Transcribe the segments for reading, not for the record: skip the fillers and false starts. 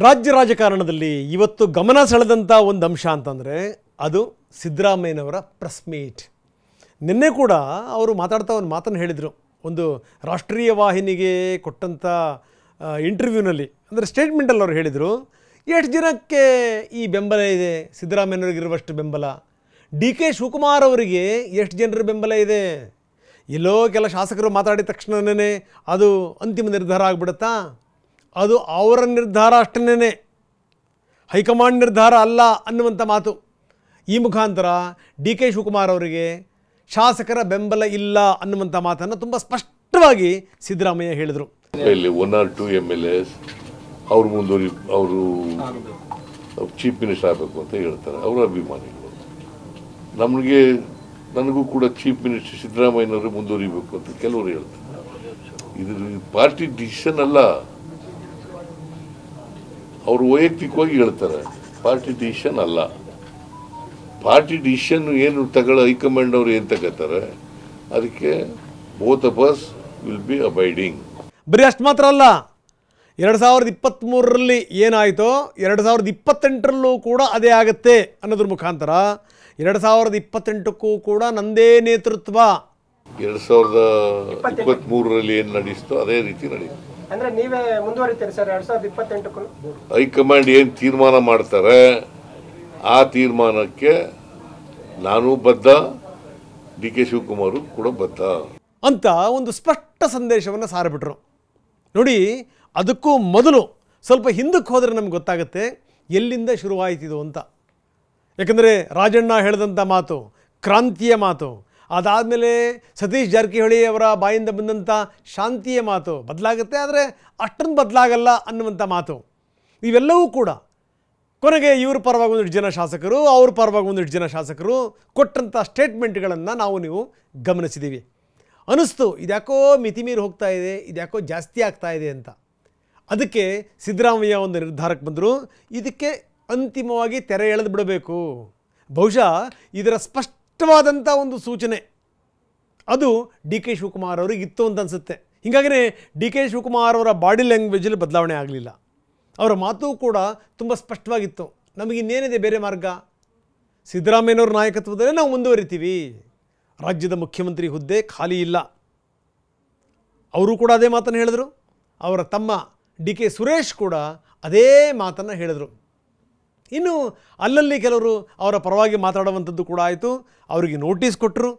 ರಾಜ್ಯ ರಾಜಕಾರಣದಲ್ಲಿ ಇವತ್ತು ಗಮನ ಸೆಳೆದಂಥ ಒಂದು ಅಂಶ ಅಂತಂದರೆ ಅದು ಸಿದ್ದರಾಮಯ್ಯನವರ ಪ್ರೆಸ್ ಮೀಟ್. ನಿನ್ನೆ ಕೂಡ ಅವರು ಮಾತಾಡ್ತಾ ಒಂದು ಮಾತನ್ನು ಹೇಳಿದರು. ಒಂದು ರಾಷ್ಟ್ರೀಯ ವಾಹಿನಿಗೆ ಕೊಟ್ಟಂಥ ಇಂಟರ್ವ್ಯೂನಲ್ಲಿ ಅಂದರೆ ಸ್ಟೇಟ್ಮೆಂಟಲ್ಲಿ ಅವರು ಹೇಳಿದರು, ಎಷ್ಟು ಜನಕ್ಕೆ ಈ ಬೆಂಬಲ ಇದೆ, ಸಿದ್ದರಾಮಯ್ಯನವ್ರಿಗಿರುವಷ್ಟು ಬೆಂಬಲ, ಡಿ ಕೆ ಶಿವಕುಮಾರ್ ಅವರಿಗೆ ಎಷ್ಟು ಜನರ ಬೆಂಬಲ ಇದೆ. ಎಲ್ಲೋ ಕೆಲ ಶಾಸಕರು ಮಾತಾಡಿದ ತಕ್ಷಣವೇ ಅದು ಅಂತಿಮ ನಿರ್ಧಾರ ಆಗಿಬಿಡುತ್ತಾ? ಅದು ಅವರ ನಿರ್ಧಾರ ಅಷ್ಟೇ, ಹೈಕಮಾಂಡ್ ನಿರ್ಧಾರ ಅಲ್ಲ ಅನ್ನುವಂಥ ಮಾತು. ಈ ಮುಖಾಂತರ ಡಿ ಕೆ ಶಿವಕುಮಾರ್ ಅವರಿಗೆ ಶಾಸಕರ ಬೆಂಬಲ ಇಲ್ಲ ಅನ್ನುವಂಥ ಮಾತನ್ನು ತುಂಬ ಸ್ಪಷ್ಟವಾಗಿ ಸಿದ್ದರಾಮಯ್ಯ ಹೇಳಿದರು. ಇಲ್ಲಿ 1 or 2 MLAs ಅವರು ಮುಂದುವರಿ, ಅವರು ಚೀಫ್ ಮಿನಿಸ್ಟರ್ ಆಗಬೇಕು ಅಂತ ಹೇಳ್ತಾರೆ, ಅವರ ಅಭಿಮಾನಿಗಳು. ನನಗೂ ಕೂಡ ಚೀಫ್ ಮಿನಿಸ್ಟರ್ ಸಿದ್ದರಾಮಯ್ಯನವರು ಮುಂದುವರಿಬೇಕು ಅಂತ ಕೆಲವರು ಹೇಳ್ತಾರೆ. ಇದು ಪಾರ್ಟಿ ಡಿಸಿಷನ್ ಅಲ್ಲ, ಅವರು ವೈಯಕ್ತಿಕವಾಗಿ ಹೇಳ್ತಾರೆ, ಪಾರ್ಟಿ ಡಿಸಿಷನ್ ಅಲ್ಲ. ಪಾರ್ಟಿ ಡಿಸಿಷನ್ ಏನು ತಗೊಳ್ಳೋ ಹೈಕಮಾಂಡ್ ಅವರು ಏನು ತಗೋತಾರೆ ಅದಕ್ಕೆ both of us will be abiding. ಬರೀ ಅಷ್ಟು ಮಾತ್ರ ಅಲ್ಲ, 2023ರಲ್ಲಿ ಏನಾಯಿತೋ 2028ರಲ್ಲೂ ಕೂಡ ಅದೇ ಆಗುತ್ತೆ ಅನ್ನೋದ್ರ ಮುಖಾಂತರ 2028ಕ್ಕೂ ಕೂಡ ನಂದೇ ನೇತೃತ್ವ. 2023ರಲ್ಲಿ ಏನು ನಡೆಸ್ತೋ ಅದೇ ರೀತಿ ನಡೆಯುತ್ತೆ. ಅಂದ್ರೆ ನೀವೇ ಮುಂದುವರಿತೀರಿ ಸರ್ 2028ಕ್ಕೂ? ಹೈಕಮಾಂಡ್ ಏನು ತೀರ್ಮಾನ ಮಾಡ್ತಾರೆ ಆ ತೀರ್ಮಾನಕ್ಕೆ ನಾನು ಬದ್ಧ, ಡಿ ಕೆ ಶಿವಕುಮಾರ್ ಕೂಡ ಬದ್ಧ ಅಂತ ಒಂದು ಸ್ಪಷ್ಟ ಸಂದೇಶವನ್ನು ಸಾರಿಬಿಟ್ರು. ನೋಡಿ, ಅದಕ್ಕೂ ಮೊದಲು ಸ್ವಲ್ಪ ಹಿಂದಕ್ಕೆ ಹೋದರೆ ನಮ್ಗೆ ಗೊತ್ತಾಗುತ್ತೆ ಎಲ್ಲಿಂದ ಶುರುವಾಯಿತಿದು ಅಂತ. ಯಾಕಂದರೆ ರಾಜಣ್ಣ ಹೇಳಿದಂಥ ಮಾತು ಕ್ರಾಂತಿಯ ಮಾತು, ಅದಾದಮೇಲೆ ಸತೀಶ್ ಜಾರಕಿಹೊಳಿ ಅವರ ಬಾಯಿಂದ ಬಂದಂಥ ಶಾಂತಿಯ ಮಾತು ಬದಲಾಗುತ್ತೆ, ಆದರೆ ಅಷ್ಟೊಂದು ಬದಲಾಗಲ್ಲ ಅನ್ನುವಂಥ ಮಾತು, ಇವೆಲ್ಲವೂ ಕೂಡ ಕೊನೆಗೆ ಇವ್ರ ಪರವಾಗಿ ಒಂದಿಷ್ಟು ಜನ ಶಾಸಕರು, ಅವ್ರ ಪರವಾಗಿ ಒಂದಿಷ್ಟು ಜನ ಶಾಸಕರು ಕೊಟ್ಟಂಥ ಸ್ಟೇಟ್ಮೆಂಟ್ಗಳನ್ನು ನೀವು ಗಮನಿಸಿದ್ದೀವಿ. ಅನ್ನಿಸ್ತು ಇದ್ಯಾಕೋ ಮಿತಿಮೀರಿ ಹೋಗ್ತಾ ಇದೆ, ಇದ್ಯಾಕೋ ಜಾಸ್ತಿ ಆಗ್ತಾ ಇದೆ ಅಂತ. ಅದಕ್ಕೆ ಸಿದ್ದರಾಮಯ್ಯ ಒಂದು ನಿರ್ಧಾರಕ್ಕೆ ಬಂದರು, ಇದಕ್ಕೆ ಅಂತಿಮವಾಗಿ ತೆರೆ ಎಳೆದು ಬಿಡಬೇಕು. ಬಹುಶಃ ಇದರ ಸ್ಪಷ್ಟವಾದಂಥ ಒಂದು ಸೂಚನೆ ಅದು ಡಿ ಕೆ ಶಿವಕುಮಾರ್ ಅವ್ರಿಗೆ ಇತ್ತು ಅಂತ ಅನಿಸುತ್ತೆ. ಹೀಗಾಗಿಯೇ ಡಿ ಕೆ ಶಿವಕುಮಾರ್ ಅವರ ಬಾಡಿ ಲ್ಯಾಂಗ್ವೇಜಲ್ಲಿ ಬದಲಾವಣೆ ಆಗಲಿಲ್ಲ, ಅವರ ಮಾತು ಕೂಡ ತುಂಬ ಸ್ಪಷ್ಟವಾಗಿತ್ತು. ನಮಗಿನ್ನೇನಿದೆ ಬೇರೆ ಮಾರ್ಗ, ಸಿದ್ದರಾಮಯ್ಯನವ್ರ ನಾಯಕತ್ವದಲ್ಲೇ ನಾವು ಮುಂದುವರಿತೀವಿ, ರಾಜ್ಯದ ಮುಖ್ಯಮಂತ್ರಿ ಹುದ್ದೆ ಖಾಲಿ ಇಲ್ಲ. ಅವರು ಕೂಡ ಅದೇ ಮಾತನ್ನು ಹೇಳಿದರು, ಅವರ ತಮ್ಮ ಡಿ ಕೆ ಸುರೇಶ್ ಕೂಡ ಅದೇ ಮಾತನ್ನು ಹೇಳಿದರು. ಇನ್ನು ಅಲ್ಲಲ್ಲಿ ಕೆಲವರು ಅವರ ಪರವಾಗಿ ಮಾತಾಡುವಂಥದ್ದು ಕೂಡ ಆಯಿತು. ಅವರಿಗೆ ನೋಟಿಸ್ ಕೊಟ್ಟರು.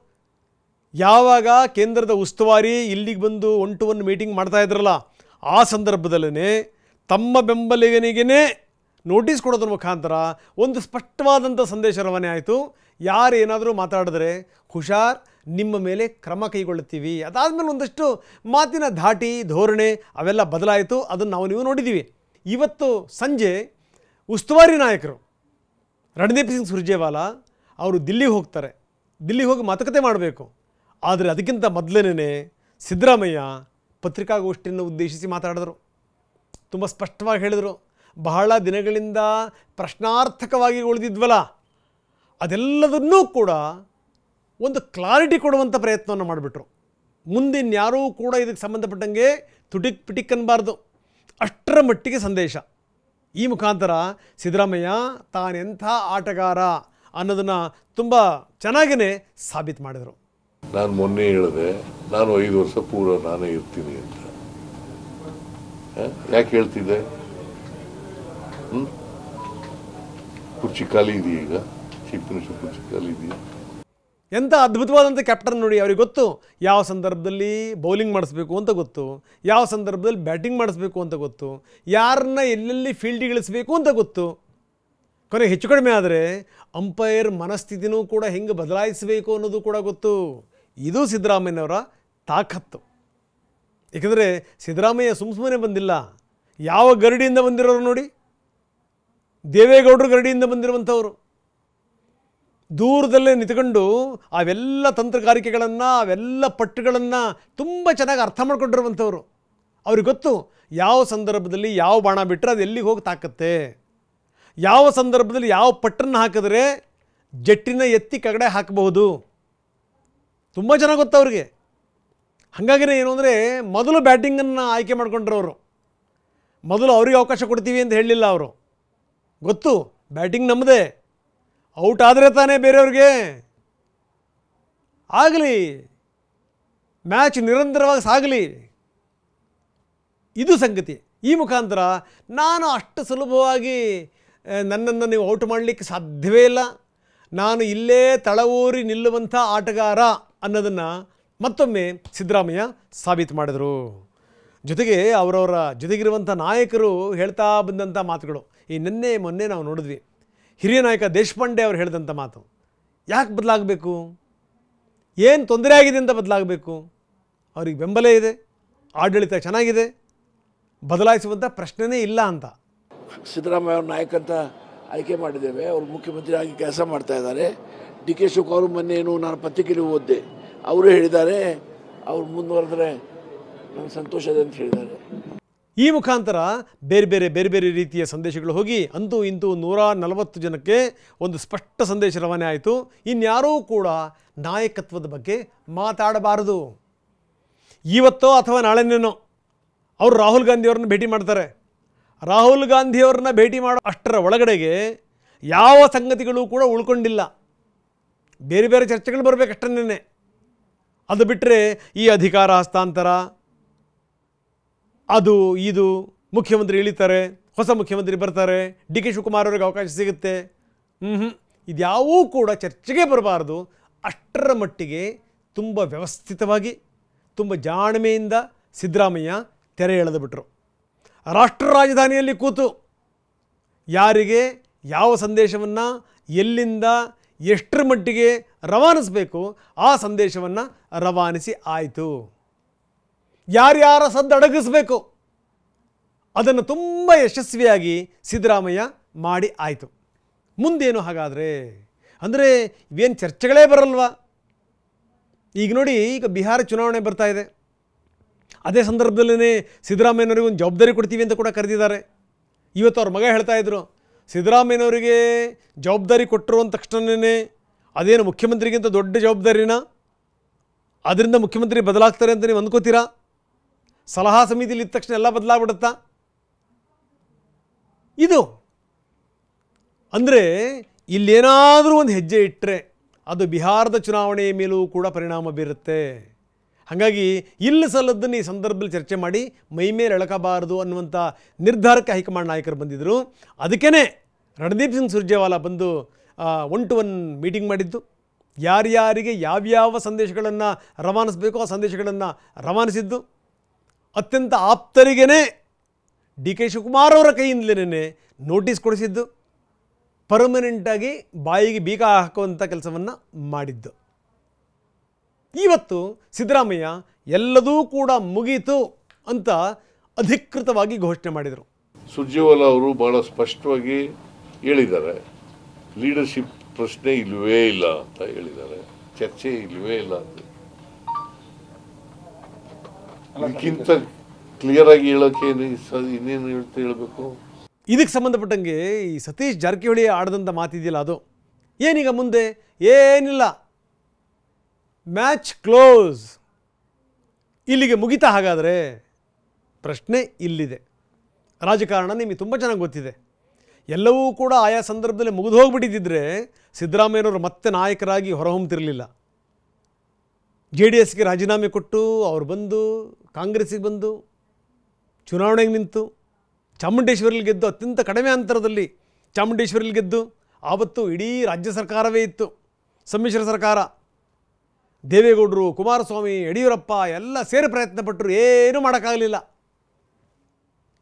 ಯಾವಾಗ ಕೇಂದ್ರದ ಉಸ್ತುವಾರಿ ಇಲ್ಲಿಗೆ ಬಂದು 1-to-1 ಮೀಟಿಂಗ್ ಮಾಡ್ತಾ ಇದ್ರಲ್ಲ, ಆ ಸಂದರ್ಭದಲ್ಲೇ ತಮ್ಮ ಬೆಂಬಲಿಗನಿಗೇ ನೋಟಿಸ್ ಕೊಡೋದ್ರ ಮುಖಾಂತರ ಒಂದು ಸ್ಪಷ್ಟವಾದಂಥ ಸಂದೇಶ ರವಾನೆ ಆಯಿತು. ಯಾರೇನಾದರೂ ಮಾತಾಡಿದ್ರೆ ಹುಷಾರ್, ನಿಮ್ಮ ಮೇಲೆ ಕ್ರಮ ಕೈಗೊಳ್ಳುತ್ತೀವಿ. ಅದಾದಮೇಲೆ ಒಂದಷ್ಟು ಮಾತಿನ ಧಾಟಿ ಧೋರಣೆ ಅವೆಲ್ಲ ಬದಲಾಯಿತು. ಅದನ್ನು ನೀವು ನೋಡಿದ್ದೀವಿ. ಇವತ್ತು ಸಂಜೆ ಉಸ್ತುವಾರಿ ನಾಯಕರು ರಣದೀಪ್ ಸಿಂಗ್ ಸುರ್ಜೇವಾಲಾ ಅವರು ದಿಲ್ಲಿಗೆ ಹೋಗ್ತಾರೆ. ದಿಲ್ಲಿಗೆ ಹೋಗಿ ಮಾತುಕತೆ ಮಾಡಬೇಕು. ಆದರೆ ಅದಕ್ಕಿಂತ ಮೊದಲೇನೇ ಸಿದ್ದರಾಮಯ್ಯ ಪತ್ರಿಕಾಗೋಷ್ಠಿಯನ್ನು ಉದ್ದೇಶಿಸಿ ಮಾತಾಡಿದರು. ತುಂಬ ಸ್ಪಷ್ಟವಾಗಿ ಹೇಳಿದರು, ಬಹಳ ದಿನಗಳಿಂದ ಪ್ರಶ್ನಾರ್ಥಕವಾಗಿ ಉಳಿದಿದ್ವಲ್ಲ ಅದೆಲ್ಲದನ್ನೂ ಕೂಡ ಒಂದು ಕ್ಲಾರಿಟಿ ಕೊಡುವಂಥ ಪ್ರಯತ್ನವನ್ನು ಮಾಡಿಬಿಟ್ರು. ಮುಂದಿನ್ಯಾರೂ ಕೂಡ ಇದಕ್ಕೆ ಸಂಬಂಧಪಟ್ಟಂಗೆ ತುಟಿಕ್ ಪಿಟಿಕ್ ಅನ್ನಬಾರ್ದು, ಅಷ್ಟರ ಮಟ್ಟಿಗೆ ಸಂದೇಶ. ಈ ಮುಖಾಂತರ ಸಿದ್ದರಾಮಯ್ಯ ತಾನೆಂಥ ಆಟಗಾರ ಅನ್ನೋದನ್ನು ತುಂಬ ಚೆನ್ನಾಗೇ ಸಾಬೀತು ಮಾಡಿದರು. ನಾನು ಮೊನ್ನೆ ಹೇಳಿದೆ, ನಾನು 5 ವರ್ಷ ಪೂರ್ವ ನಾನೇ ಇರ್ತೀನಿ ಅಂತ. ಯಾಕೆ ಹೇಳ್ತಿದ್ದೆ? ಕುರ್ಚಿ ಖಾಲಿ ಇದೆಯಾ? ಈಗ ಚೀಫ್ ಮಿನಿಸ್ಟರ್ ಕುರ್ಚಿ ಖಾಲಿ ಇದೆಯಾ? ಎಂಥ ಅದ್ಭುತವಾದಂಥ ಕ್ಯಾಪ್ಟನ್ ನೋಡಿ. ಅವ್ರಿಗೆ ಗೊತ್ತು ಯಾವ ಸಂದರ್ಭದಲ್ಲಿ ಬೌಲಿಂಗ್ ಮಾಡಿಸ್ಬೇಕು ಅಂತ ಗೊತ್ತು, ಯಾವ ಸಂದರ್ಭದಲ್ಲಿ ಬ್ಯಾಟಿಂಗ್ ಮಾಡಿಸ್ಬೇಕು ಅಂತ ಗೊತ್ತು, ಯಾರನ್ನ ಎಲ್ಲೆಲ್ಲಿ ಫೀಲ್ಡಿಗೆ ಇಳಿಸ್ಬೇಕು ಅಂತ ಗೊತ್ತು. ಕೊನೆಗೆ ಹೆಚ್ಚು ಕಡಿಮೆ ಆದರೆ ಅಂಪೈರ್ ಮನಸ್ಥಿತಿನೂ ಕೂಡ ಹೆಂಗೆ ಬದಲಾಯಿಸಬೇಕು ಅನ್ನೋದು ಕೂಡ ಗೊತ್ತು. ಇದು ಸಿದ್ದರಾಮಯ್ಯನವರ ತಾಕತ್ತು. ಏಕೆಂದರೆ ಸಿದ್ದರಾಮಯ್ಯ ಸುಮ್ಮನೆ ಬಂದಿಲ್ಲ, ಯಾವ ಗರಡಿಯಿಂದ ಬಂದಿರೋರು ನೋಡಿ, ದೇವೇಗೌಡರು ಗರಡಿಯಿಂದ ಬಂದಿರುವಂಥವರು. ದೂರದಲ್ಲೇ ನಿಂತ್ಕೊಂಡು ಅವೆಲ್ಲ ತಂತ್ರಗಾರಿಕೆಗಳನ್ನು ಅವೆಲ್ಲ ಪಟ್ಟುಗಳನ್ನು ತುಂಬ ಚೆನ್ನಾಗಿ ಅರ್ಥ ಮಾಡ್ಕೊಂಡಿರುವಂಥವ್ರು. ಅವ್ರಿಗೆ ಗೊತ್ತು ಯಾವ ಸಂದರ್ಭದಲ್ಲಿ ಯಾವ ಬಾಣ ಬಿಟ್ಟರೆ ಅದು ಎಲ್ಲಿಗೆ ಹೋಗಿ ತಾಕತ್ತೆ, ಯಾವ ಸಂದರ್ಭದಲ್ಲಿ ಯಾವ ಪಟ್ಟನ್ನು ಹಾಕಿದ್ರೆ ಜಟ್ಟಿನ ಎತ್ತಿ ಕಗಡೆ ಹಾಕಬಹುದು, ತುಂಬ ಚೆನ್ನಾಗಿ ಗೊತ್ತು ಅವ್ರಿಗೆ. ಹಾಗಾಗಿನೇ ಏನು ಅಂದರೆ ಮೊದಲು ಬ್ಯಾಟಿಂಗನ್ನು ಆಯ್ಕೆ ಮಾಡ್ಕೊಂಡ್ರವರು. ಮೊದಲು ಅವರಿಗೆ ಅವಕಾಶ ಕೊಡ್ತೀವಿ ಅಂತ ಹೇಳಲಿಲ್ಲ ಅವರು. ಗೊತ್ತು ಬ್ಯಾಟಿಂಗ್ ನಮ್ಮದೇ, ಔಟ್ ಆದರೆ ತಾನೇ ಬೇರೆಯವ್ರಿಗೆ. ಆಗಲಿ, ಮ್ಯಾಚ್ ನಿರಂತರವಾಗಿ ಸಾಗಲಿ, ಇದು ಸಂಗತಿ. ಈ ಮುಖಾಂತರ ನಾನು ಅಷ್ಟು ಸುಲಭವಾಗಿ ನನ್ನನ್ನು ನೀವು ಔಟ್ ಮಾಡಲಿಕ್ಕೆ ಸಾಧ್ಯವೇ ಇಲ್ಲ, ನಾನು ಇಲ್ಲೇ ತಳವೂರಿ ನಿಲ್ಲುವಂಥ ಆಟಗಾರ ಅನ್ನೋದನ್ನು ಮತ್ತೊಮ್ಮೆ ಸಿದ್ದರಾಮಯ್ಯ ಸಾಬೀತು ಮಾಡಿದರು. ಜೊತೆಗೆ ಅವರವರ ಜೊತೆಗಿರುವಂಥ ನಾಯಕರು ಹೇಳ್ತಾ ಬಂದಂಥ ಮಾತುಗಳು, ಈ ನಿನ್ನೆ ಮೊನ್ನೆ ನಾವು ನೋಡಿದ್ವಿ. ಹಿರಿಯ ನಾಯಕ ದೇಶಪಾಂಡೆ ಅವರು ಹೇಳಿದಂಥ ಮಾತು, ಯಾಕೆ ಬದಲಾಗಬೇಕು, ಏನು ತೊಂದರೆ ಆಗಿದೆ ಅಂತ ಬದಲಾಗಬೇಕು, ಅವ್ರಿಗೆ ಬೆಂಬಲ ಇದೆ, ಆಡಳಿತ ಚೆನ್ನಾಗಿದೆ, ಬದಲಾಯಿಸುವಂಥ ಪ್ರಶ್ನೆನೇ ಇಲ್ಲ ಅಂತ. ಸಿದ್ದರಾಮಯ್ಯ ಅವ್ರ ನಾಯಕ ಅಂತ ಆಯ್ಕೆ ಮಾಡಿದ್ದೇವೆ, ಅವರು ಮುಖ್ಯಮಂತ್ರಿ ಆಗಿ ಕೆಲಸ ಮಾಡ್ತಾ ಇದ್ದಾರೆ. ಡಿ ಕೆ ಶಿವಕುಮಾರ್ ಅವರು ಮೊನ್ನೇನು ನಾನು ಪತ್ರಿಕೆಯಲ್ಲಿ ಓದಿದೆ, ಅವರು ಹೇಳಿದ್ದಾರೆ ಅವ್ರು ಮುಂದುವರೆದ್ರೆ ನನಗೆ ಸಂತೋಷ ಇದೆ ಅಂತ ಹೇಳಿದ್ದಾರೆ. ಈ ಮುಖಾಂತರ ಬೇರೆ ಬೇರೆ ರೀತಿಯ ಸಂದೇಶಗಳು ಹೋಗಿ ಅಂತೂ ಇಂತೂ 140 ಜನಕ್ಕೆ ಒಂದು ಸ್ಪಷ್ಟ ಸಂದೇಶ ರವಾನೆ ಆಯಿತು. ಇನ್ಯಾರೂ ಕೂಡ ನಾಯಕತ್ವದ ಬಗ್ಗೆ ಮಾತಾಡಬಾರದು. ಇವತ್ತೋ ಅಥವಾ ನಾಳೆನೇನೋ ಅವರು ರಾಹುಲ್ ಗಾಂಧಿಯವ್ರನ್ನ ಭೇಟಿ ಮಾಡ್ತಾರೆ. ರಾಹುಲ್ ಗಾಂಧಿಯವ್ರನ್ನ ಭೇಟಿ ಮಾಡೋ ಅಷ್ಟರ ಒಳಗಡೆಗೆ ಯಾವ ಸಂಗತಿಗಳು ಕೂಡ ಉಳ್ಕೊಂಡಿಲ್ಲ. ಬೇರೆ ಚರ್ಚೆಗಳು ಬರಬೇಕಷ್ಟನ್ನೇ. ಅದು ಬಿಟ್ಟರೆ ಈ ಅಧಿಕಾರ ಹಸ್ತಾಂತರ, ಅದು ಇದು, ಮುಖ್ಯಮಂತ್ರಿ ಇಳಿತಾರೆ, ಹೊಸ ಮುಖ್ಯಮಂತ್ರಿ ಬರ್ತಾರೆ, ಡಿ ಕೆ ಶಿವಕುಮಾರ್ ಅವರಿಗೆ ಅವಕಾಶ ಸಿಗುತ್ತೆ, ಇದ್ಯಾವೂ ಕೂಡ ಚರ್ಚೆಗೆ ಬರಬಾರ್ದು. ಅಷ್ಟರ ಮಟ್ಟಿಗೆ ತುಂಬ ವ್ಯವಸ್ಥಿತವಾಗಿ ತುಂಬ ಜಾಣ್ಮೆಯಿಂದ ಸಿದ್ದರಾಮಯ್ಯ ತೆರೆ ಎಳೆದು ಬಿಟ್ಟರು. ರಾಷ್ಟ್ರ ರಾಜಧಾನಿಯಲ್ಲಿ ಕೂತು ಯಾರಿಗೆ ಯಾವ ಸಂದೇಶವನ್ನು ಎಲ್ಲಿಂದ ಎಷ್ಟರ ಮಟ್ಟಿಗೆ ರವಾನಿಸಬೇಕು ಆ ಸಂದೇಶವನ್ನು ರವಾನಿಸಿ ಆಯಿತು. ಯಾರ್ಯಾರ ಸದ್ದು ಅಡಗಿಸಬೇಕು ಅದನ್ನು ತುಂಬ ಯಶಸ್ವಿಯಾಗಿ ಸಿದ್ದರಾಮಯ್ಯ ಮಾಡಿ ಆಯಿತು. ಮುಂದೇನು ಹಾಗಾದರೆ ಅಂದರೆ ಇವೇನು ಚರ್ಚೆಗಳೇ ಬರಲ್ವಾ? ಈಗ ನೋಡಿ, ಈಗ ಬಿಹಾರ ಚುನಾವಣೆ ಬರ್ತಾ ಇದೆ. ಅದೇ ಸಂದರ್ಭದಲ್ಲೇ ಸಿದ್ದರಾಮಯ್ಯನವರಿಗೆ ಒಂದು ಜವಾಬ್ದಾರಿ ಕೊಡ್ತೀವಿ ಅಂತ ಕೂಡ ಕರೆದಿದ್ದಾರೆ. ಇವತ್ತು ಅವ್ರ ಮಗ ಹೇಳ್ತಾ ಇದ್ರು, ಸಿದ್ದರಾಮಯ್ಯನವರಿಗೆ ಜವಾಬ್ದಾರಿ ಕೊಟ್ಟರು ಅಂದ ತಕ್ಷಣವೇ ಅದೇನು ಮುಖ್ಯಮಂತ್ರಿಗಿಂತ ದೊಡ್ಡ ಜವಾಬ್ದಾರಿನ, ಅದರಿಂದ ಮುಖ್ಯಮಂತ್ರಿ ಬದಲಾಗ್ತಾರೆ ಅಂತ ನೀವು ಅಂದ್ಕೋತೀರಾ? ಸಲಹಾ ಸಮಿತಿಯಲ್ಲಿ ಇದ್ದ ತಕ್ಷಣ ಎಲ್ಲ ಬದಲಾಗ್ಬಿಡುತ್ತಾ? ಇದು ಅಂದರೆ ಇಲ್ಲೇನಾದರೂ ಒಂದು ಹೆಜ್ಜೆ ಇಟ್ಟರೆ ಅದು ಬಿಹಾರದ ಚುನಾವಣೆಯ ಮೇಲೂ ಕೂಡ ಪರಿಣಾಮ ಬೀರುತ್ತೆ. ಹಾಗಾಗಿ ಇಲ್ಲ ಸಲ್ಲದ್ದನ್ನು ಈ ಸಂದರ್ಭದಲ್ಲಿ ಚರ್ಚೆ ಮಾಡಿ ಮೈ ಮೇಲೆ ಎಳಕಬಾರದು ಅನ್ನುವಂಥ ನಿರ್ಧಾರಕ್ಕೆ ಹೈಕಮಾಂಡ್ ನಾಯಕರು ಬಂದಿದ್ದರು. ಅದಕ್ಕೇ ರಣದೀಪ್ ಸಿಂಗ್ ಸುರ್ಜೇವಾಲಾ ಬಂದು 1-to-1 ಮೀಟಿಂಗ್ ಮಾಡಿದ್ದು. ಯಾರ್ಯಾರಿಗೆ ಯಾವ್ಯಾವ ಸಂದೇಶಗಳನ್ನು ರವಾನಿಸಬೇಕು ಆ ಸಂದೇಶಗಳನ್ನು ರವಾನಿಸಿದ್ದು. ಅತ್ಯಂತ ಆಪ್ತರಿಗೇ ಡಿ ಕೆ ಶಿವಕುಮಾರ್ ಅವರ ಕೈಯಿಂದಲೇ ನೋಟಿಸ್ ಕೊಡಿಸಿದ್ದು. ಪರ್ಮನೆಂಟಾಗಿ ಬಾಯಿಗೆ ಬೀಗ ಹಾಕುವಂಥ ಕೆಲಸವನ್ನು ಮಾಡಿದ್ದು. ಇವತ್ತು ಸಿದ್ದರಾಮಯ್ಯ ಎಲ್ಲದೂ ಕೂಡ ಮುಗೀತು ಅಂತ ಅಧಿಕೃತವಾಗಿ ಘೋಷಣೆ ಮಾಡಿದರು. ಸುರ್ಜೇವಾಲಾ ಅವರು ಬಹಳ ಸ್ಪಷ್ಟವಾಗಿ ಹೇಳಿದ್ದಾರೆ, ಲೀಡರ್ಶಿಪ್ ಪ್ರಶ್ನೆ ಇಲ್ಲವೇ ಇಲ್ಲ ಅಂತ ಹೇಳಿದ್ದಾರೆ, ಚರ್ಚೆ ಇಲ್ಲವೇ ಇಲ್ಲ ಅಂತ. ಇದಕ್ಕಿಂತ ಕ್ಲಿಯರ್ ಆಗಿ ಹೇಳೋಕೆ ಇನ್ನೇನು ಹೇಳಬೇಕು? ಇದಕ್ಕೆ ಸಂಬಂಧಪಟ್ಟಂಗೆ ಈ ಸತೀಶ್ ಜಾರಕಿಹೊಳಿ ಆಡದಂಥ ಮಾತಿದೆಯಲ್ಲ, ಅದು ಏನೀಗ ಮುಂದೆ ಏನಿಲ್ಲ, ಮ್ಯಾಚ್ ಕ್ಲೋಸ್, ಇಲ್ಲಿಗೆ ಮುಗಿತಾ? ಹಾಗಾದರೆ ಪ್ರಶ್ನೆ ಇಲ್ಲಿದೆ. ರಾಜಕಾರಣ ನಿಮಗೆ ತುಂಬ ಚೆನ್ನಾಗಿ ಗೊತ್ತಿದೆ. ಎಲ್ಲವೂ ಕೂಡ ಆಯಾ ಸಂದರ್ಭದಲ್ಲಿ ಮುಗಿದು ಹೋಗ್ಬಿಟ್ಟಿದ್ದರೆ ಸಿದ್ದರಾಮಯ್ಯನವರು ಮತ್ತೆ ನಾಯಕರಾಗಿ ಹೊರಹೊಮ್ಮತಿರಲಿಲ್ಲ. JDSಗೆ ರಾಜೀನಾಮೆ ಕೊಟ್ಟು ಅವರು ಬಂದು ಕಾಂಗ್ರೆಸ್ಸಿಗೆ ಬಂದು ಚುನಾವಣೆಗೆ ನಿಂತು ಚಾಮುಂಡೇಶ್ವರಿಲಿ ಗೆದ್ದು, ಅತ್ಯಂತ ಕಡಿಮೆ ಅಂತರದಲ್ಲಿ ಚಾಮುಂಡೇಶ್ವರಿಲಿ ಗೆದ್ದು, ಆವತ್ತು ಇಡೀ ರಾಜ್ಯ ಸರ್ಕಾರವೇ ಇತ್ತು, ಸಮ್ಮಿಶ್ರ ಸರ್ಕಾರ. ದೇವೇಗೌಡರು, ಕುಮಾರಸ್ವಾಮಿ, ಯಡಿಯೂರಪ್ಪ ಎಲ್ಲ ಸೇರಿ ಪ್ರಯತ್ನ ಪಟ್ಟರು, ಏನೂ ಮಾಡೋಕ್ಕಾಗಲಿಲ್ಲ.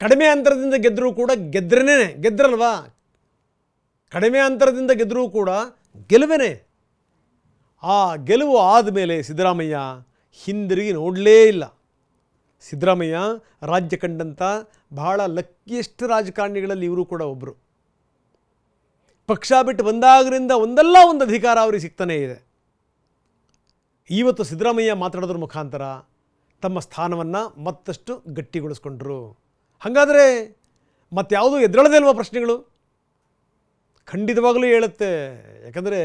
ಕಡಿಮೆ ಅಂತರದಿಂದ ಗೆದ್ದರೂ ಕೂಡ ಗೆದ್ರಲ್ವಾ, ಕಡಿಮೆ ಅಂತರದಿಂದ ಗೆದ್ದರೂ ಕೂಡ ಗೆಲುವೇನೆ. ಆ ಗೆಲುವು ಆದಮೇಲೆ ಸಿದ್ದರಾಮಯ್ಯ ಹಿಂದಿರುಗಿ ನೋಡಲೇ ಇಲ್ಲ. ಸಿದ್ದರಾಮಯ್ಯ ರಾಜ್ಯ ಕಂಡಂಥ ಬಹಳ ಲಕ್ಕಿಯೆಸ್ಟ್ ರಾಜಕಾರಣಿಗಳಲ್ಲಿ ಇವರು ಕೂಡ ಒಬ್ಬರು. ಪಕ್ಷ ಬಿಟ್ಟು ಬಂದಾಗರಿಂದ ಒಂದಲ್ಲ ಒಂದು ಅಧಿಕಾರ ಅವರಿಗೆ ಸಿಗ್ತಾನೇ ಇದೆ. ಇವತ್ತು ಸಿದ್ದರಾಮಯ್ಯ ಮಾತಾಡೋದ್ರ ಮುಖಾಂತರ ತಮ್ಮ ಸ್ಥಾನವನ್ನು ಮತ್ತಷ್ಟು ಗಟ್ಟಿಗೊಳಿಸ್ಕೊಂಡ್ರು. ಹಾಗಾದರೆ ಮತ್ಯಾವುದೂ ಎದುರಳದೇ ಇಲ್ವ ಪ್ರಶ್ನೆಗಳು? ಖಂಡಿತವಾಗಲೂ ಹೇಳುತ್ತೆ. ಯಾಕಂದರೆ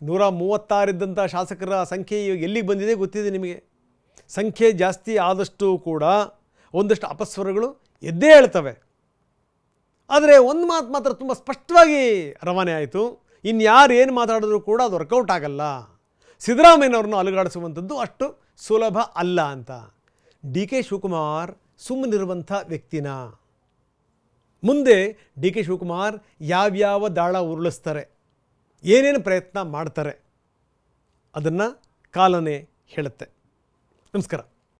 136 ಇದ್ದಂಥ ಶಾಸಕರ ಸಂಖ್ಯೆ ಇವಾಗ ಎಲ್ಲಿಗೆ ಬಂದಿದೆ ಗೊತ್ತಿದೆ ನಿಮಗೆ. ಸಂಖ್ಯೆ ಜಾಸ್ತಿ ಆದಷ್ಟು ಕೂಡ ಒಂದಷ್ಟು ಅಪಸ್ವರಗಳು ಎದ್ದೇ ಹೇಳ್ತವೆ. ಆದರೆ ಒಂದು ಮಾತು ಮಾತ್ರ ತುಂಬ ಸ್ಪಷ್ಟವಾಗಿ ರವಾನೆ ಆಯಿತು, ಇನ್ಯಾರು ಏನು ಮಾತಾಡಿದ್ರು ಕೂಡ ಅದು ವರ್ಕೌಟ್ ಆಗಲ್ಲ, ಸಿದ್ದರಾಮಯ್ಯನವ್ರನ್ನ ಅಲುಗಾಡಿಸುವಂಥದ್ದು ಅಷ್ಟು ಸುಲಭ ಅಲ್ಲ ಅಂತ. ಡಿ ಕೆ ಶಿವಕುಮಾರ್ ಸುಮ್ಮನಿರುವಂಥ ವ್ಯಕ್ತಿನ. ಮುಂದೆ ಡಿ ಕೆ ಶಿವಕುಮಾರ್ ಯಾವ್ಯಾವ ದಾಳ ಉರುಳಿಸ್ತಾರೆ, ಏನೇನು ಪ್ರಯತ್ನ ಮಾಡ್ತಾರೆ, ಅದನ್ನು ಕಾಲನೇ ಹೇಳುತ್ತೆ. ನಮಸ್ಕಾರ.